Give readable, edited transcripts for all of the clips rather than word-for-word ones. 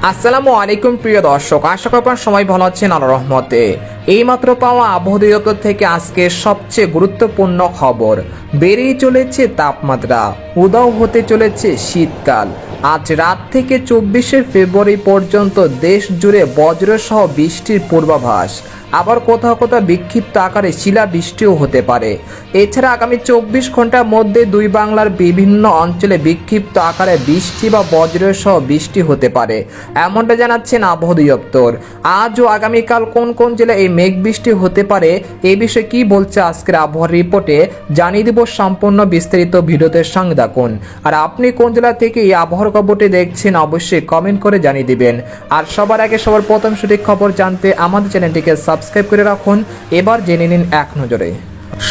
আসসালামু আলাইকুম প্রিয় দর্শক, আশা করি আপনারা সবাই ভালো আছেন আল্লাহর রহমতে। এইমাত্র পাওয়া আবহাওয়া দপ্তর থেকে আজকে সবচেয়ে গুরুত্বপূর্ণ খবর, বেড়েই চলেছে তাপমাত্রা, উদাও হতে চলেছে শীতকাল। আজ রাত থেকে 24শে ফেব্রুয়ারি পর্যন্ত দেশ জুড়ে বজ্রসহ বৃষ্টির পূর্বাভাস। আবার কোথাও কোথাও বিক্ষিপ্ত আকারে শিলাবৃষ্টিও হতে পারে। এছাড়া আগামী 24 ঘন্টার মধ্যে দুই বাংলার বিভিন্ন অঞ্চলে বিক্ষিপ্ত আকারে বৃষ্টি বা বজ্রসহ বৃষ্টি হতে পারে, এমনটা জানাচ্ছেন আবহাওয়া দপ্তর। আজ ও আগামীকাল কোন কোন জেলায় এই মেঘ বৃষ্টি হতে পারে, এই বিষয়ে কি বলছে আজকের আবহাওয়ার রিপোর্টে জানিয়ে দিব। সম্পূর্ণ বিস্তারিত ভিডিওতে সঙ্গে থাকুন। আর আপনি কোন জেলা থেকে এই আবহাওয়ার খবরটি দেখছেন অবশ্যই কমেন্ট করে জানিয়ে দিবেন। আর সবার আগে সবার প্রথম সঠিক খবর জানতে আমাদের চ্যানেলটিকে সাবস্ক্রাইব করে রাখুন। এবার জেনে নিন এক নজরে।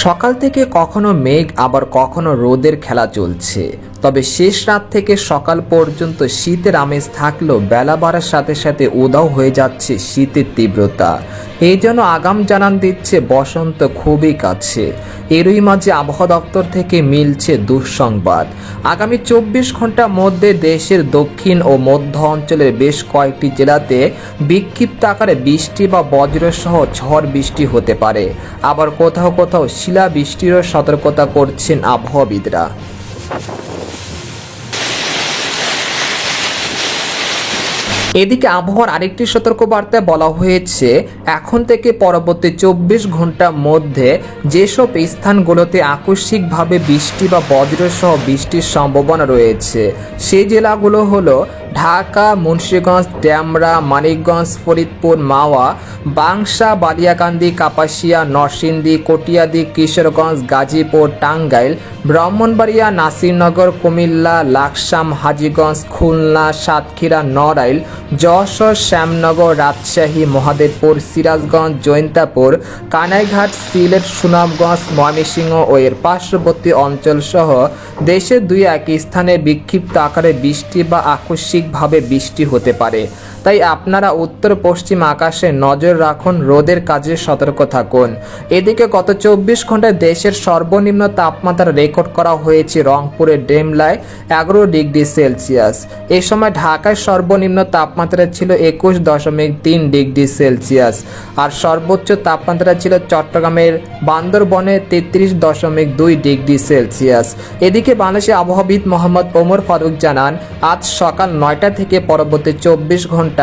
সকাল থেকে কখনো মেঘ আবার কখনো রোদের খেলা চলছে, তবে শেষ রাত থেকে সকাল পর্যন্ত শীতের আমেজ থাকলেও বেলা বাড়ার সাথে সাথে উধাও হয়ে যাচ্ছে শীতের তীব্রতা। এই জন্য আগাম জানান দিচ্ছে বসন্ত খুবই কাছে। এরই মাঝে আবহাওয়া দপ্তর থেকে মিলছে দুঃসংবাদ। আগামী 24 ঘন্টার মধ্যে দেশের দক্ষিণ ও মধ্য অঞ্চলের বেশ কয়েকটি জেলাতে বিক্ষিপ্ত আকারে বৃষ্টি বা বজ্রসহ ঝড় বৃষ্টি হতে পারে। আবার কোথাও কোথাও শিলাবৃষ্টিরও সতর্কতা করছেন আবহাওয়াবিদরা। এদিকে আবহাওয়ার আরেকটি সতর্কবার্তায় বলা হয়েছে, এখন থেকে পরবর্তী 24 ঘন্টার মধ্যে যেসব স্থানগুলোতে আকস্মিকভাবে বৃষ্টি বা বজ্রসহ বৃষ্টির সম্ভাবনা রয়েছে সেই জেলাগুলো হলো ঢাকা, মুন্সিগঞ্জ, ডেমরা, মানিকগঞ্জ, ফরিদপুর, মাওয়া, বাংশা, বালিয়াকান্দি, কাপাসিয়া, নরসিংদী, কটিয়াদি, কিশোরগঞ্জ, গাজীপুর, টাঙ্গাইল, ব্রাহ্মণবাড়িয়া, নাসিরনগর, কুমিল্লা, লাকসাম, হাজীগঞ্জ, খুলনা, সাতক্ষীরা, নড়াইল, যশোর, শ্যামনগর, রাজশাহী, মহাদেবপুর, সিরাজগঞ্জ, জৈন্তাপুর, কানাইঘাট, সিলেট, সুনামগঞ্জ, ময়মনসিংহ ও এর পার্শ্ববর্তী অঞ্চল সহ দেশের দুই এক স্থানে বিক্ষিপ্ত আকারে বৃষ্টি বা আকস্মিকভাবে বৃষ্টি হতে পারে। তাই আপনারা উত্তর পশ্চিম আকাশে নজর রাখুন, রোদের কাজে সতর্ক থাকুন। এদিকে গত 24 ঘন্টায় দেশের সর্বনিম্ন তাপমাত্রা রেকর্ড করা হয়েছে রংপুরের ডেমলায় 11 ডিগ্রি সেলসিয়াস। এই সময় ঢাকায় সর্বনিম্ন তাপমাত্রা ছিল 21.3 ডিগ্রি সেলসিয়াস। আর সর্বোচ্চ তাপমাত্রা ছিল চট্টগ্রামের বান্দরবনে 33.2 ডিগ্রি সেলসিয়াস। এদিকে বাংলাদেশের আবহাওয়াবিদ মোহাম্মদ ওমর ফারুক জানান, আজ সকাল 9টা থেকে পরবর্তী 24 ঘন্টায়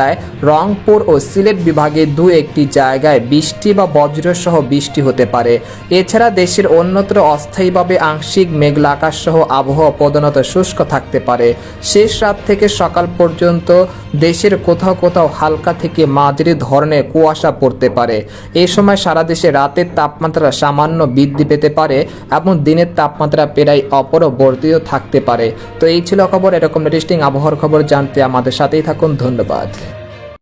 রংপুর ও সিলেট বিভাগে দু একটি জায়গায় বৃষ্টি বা বজ্রসহ বৃষ্টি হতে পারে। এছাড়া দেশের অন্যত্র অস্থায়ীভাবে আংশিক মেঘলা আকাশ সহ আবহাওয়া প্রধানত শুষ্ক থাকতে পারে। শেষ রাত থেকে সকাল পর্যন্ত দেশের কোথাও কোথাও হালকা থেকে মাঝারি ধরনের কুয়াশা পড়তে পারে। এই সময় সারা দেশে রাতের তাপমাত্রা সামান্য বৃদ্ধি পেতে পারে এবং দিনের তাপমাত্রা প্রায় অপরিবর্তিত থাকতে পারে। তো এই ছিল খবর। এরকম লেটেস্টিং আবহাওয়ার খবর জানতে আমাদের সাথেই থাকুন। ধন্যবাদ।